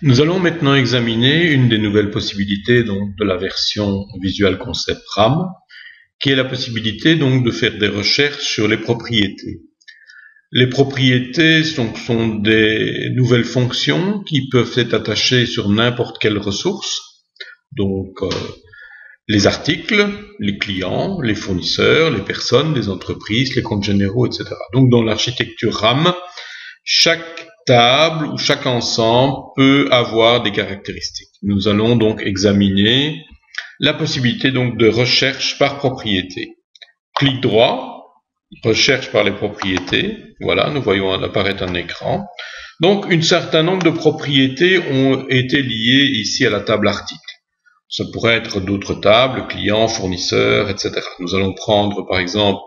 Nous allons maintenant examiner une des nouvelles possibilités donc, de la version Visual Concept RAM, qui est la possibilité donc, de faire des recherches sur les propriétés. Les propriétés sont des nouvelles fonctions qui peuvent être attachées sur n'importe quelle ressource, donc les articles, les clients, les fournisseurs, les personnes, les entreprises, les comptes généraux, etc. Donc dans l'architecture RAM, chaque table ou chaque ensemble peut avoir des caractéristiques. Nous allons donc examiner la possibilité donc de recherche par propriété. Clic droit, recherche par les propriétés. Voilà, nous voyons apparaître un écran. Donc, un certain nombre de propriétés ont été liées ici à la table article. Ça pourrait être d'autres tables, clients, fournisseurs, etc. Nous allons prendre, par exemple,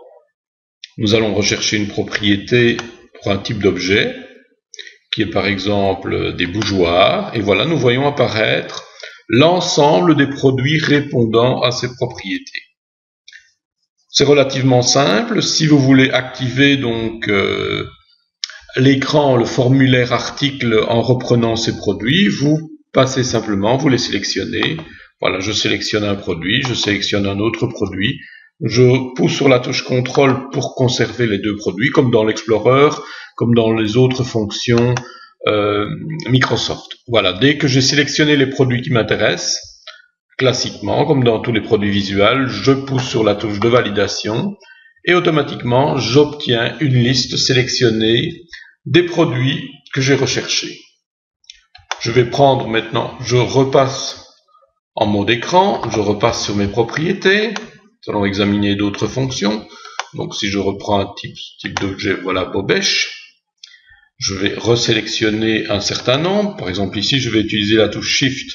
nous allons rechercher une propriété pour un type d'objet, qui est par exemple des bougeoirs, et voilà, nous voyons apparaître l'ensemble des produits répondant à ces propriétés. C'est relativement simple. Si vous voulez activer donc l'écran, le formulaire article en reprenant ces produits, vous passez simplement, vous les sélectionnez. Voilà, je sélectionne un produit, je sélectionne un autre produit. Je pousse sur la touche contrôle pour conserver les deux produits, comme dans l'Explorer, comme dans les autres fonctions Microsoft. Voilà, dès que j'ai sélectionné les produits qui m'intéressent, classiquement, comme dans tous les produits visuels, je pousse sur la touche de validation et automatiquement, j'obtiens une liste sélectionnée des produits que j'ai recherchés. Je vais prendre maintenant, je repasse en mode écran, je repasse sur mes propriétés. Nous allons examiner d'autres fonctions. Donc si je reprends un type d'objet, voilà Bobèche. Je vais resélectionner un certain nombre. Par exemple ici, je vais utiliser la touche Shift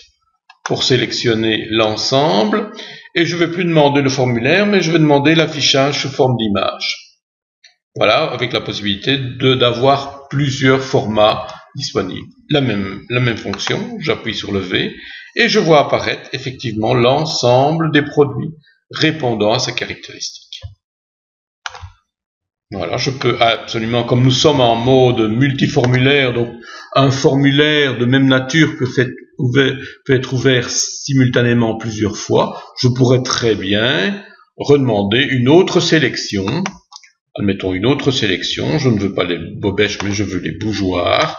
pour sélectionner l'ensemble. Et je ne vais plus demander le formulaire, mais je vais demander l'affichage sous forme d'image. Voilà, avec la possibilité d'avoir plusieurs formats disponibles. La même fonction, j'appuie sur le V et je vois apparaître effectivement l'ensemble des produits répondant à ces caractéristiques. Voilà, je peux absolument, comme nous sommes en mode multiformulaire, donc un formulaire de même nature peut être ouvert simultanément plusieurs fois, je pourrais très bien redemander une autre sélection. Admettons une autre sélection, je ne veux pas les bobèches, mais je veux les bougeoirs.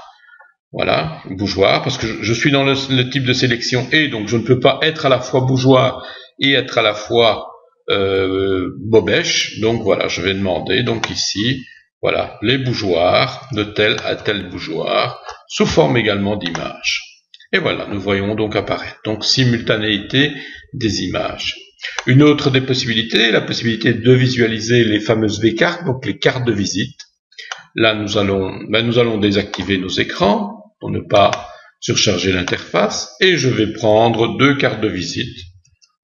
Voilà, bougeoir, parce que je suis dans le type de sélection et donc je ne peux pas être à la fois bougeoir et être à la fois bobèche. Donc voilà, je vais demander donc ici, voilà, les bougeoirs de tel à tel bougeoir, sous forme également d'image. Et voilà, nous voyons donc apparaître. Donc simultanéité des images. Une autre des possibilités, la possibilité de visualiser les fameuses V-cartes, donc les cartes de visite. Là, nous allons désactiver nos écrans pour ne pas surcharger l'interface. Et je vais prendre deux cartes de visite.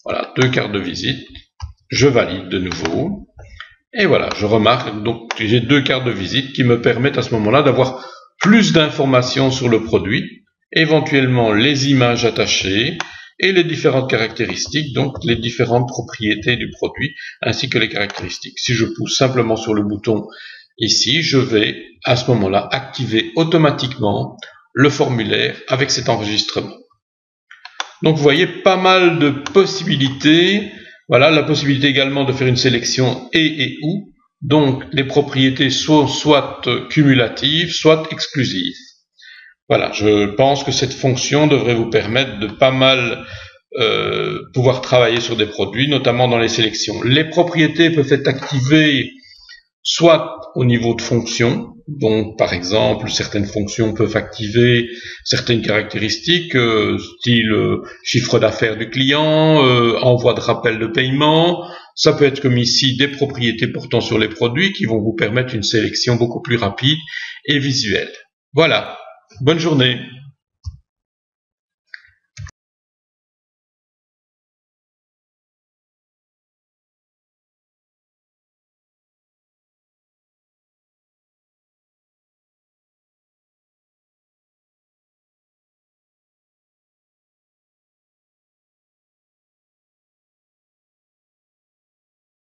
Voilà, deux cartes de visite. Je valide de nouveau. Et voilà, je remarque, donc j'ai deux cartes de visite qui me permettent à ce moment-là d'avoir plus d'informations sur le produit, éventuellement les images attachées, et les différentes caractéristiques, donc les différentes propriétés du produit, ainsi que les caractéristiques. Si je pousse simplement sur le bouton ici, je vais à ce moment-là activer automatiquement le formulaire avec cet enregistrement. Donc vous voyez pas mal de possibilités. Voilà, la possibilité également de faire une sélection et ou. Donc les propriétés sont soit cumulatives, soit exclusives. Voilà, je pense que cette fonction devrait vous permettre de pas mal pouvoir travailler sur des produits, notamment dans les sélections. Les propriétés peuvent être activées soit au niveau de fonctions, donc par exemple certaines fonctions peuvent activer certaines caractéristiques, style chiffre d'affaires du client, envoi de rappel de paiement. Ça peut être comme ici des propriétés portant sur les produits qui vont vous permettre une sélection beaucoup plus rapide et visuelle. Voilà. Bonne journée.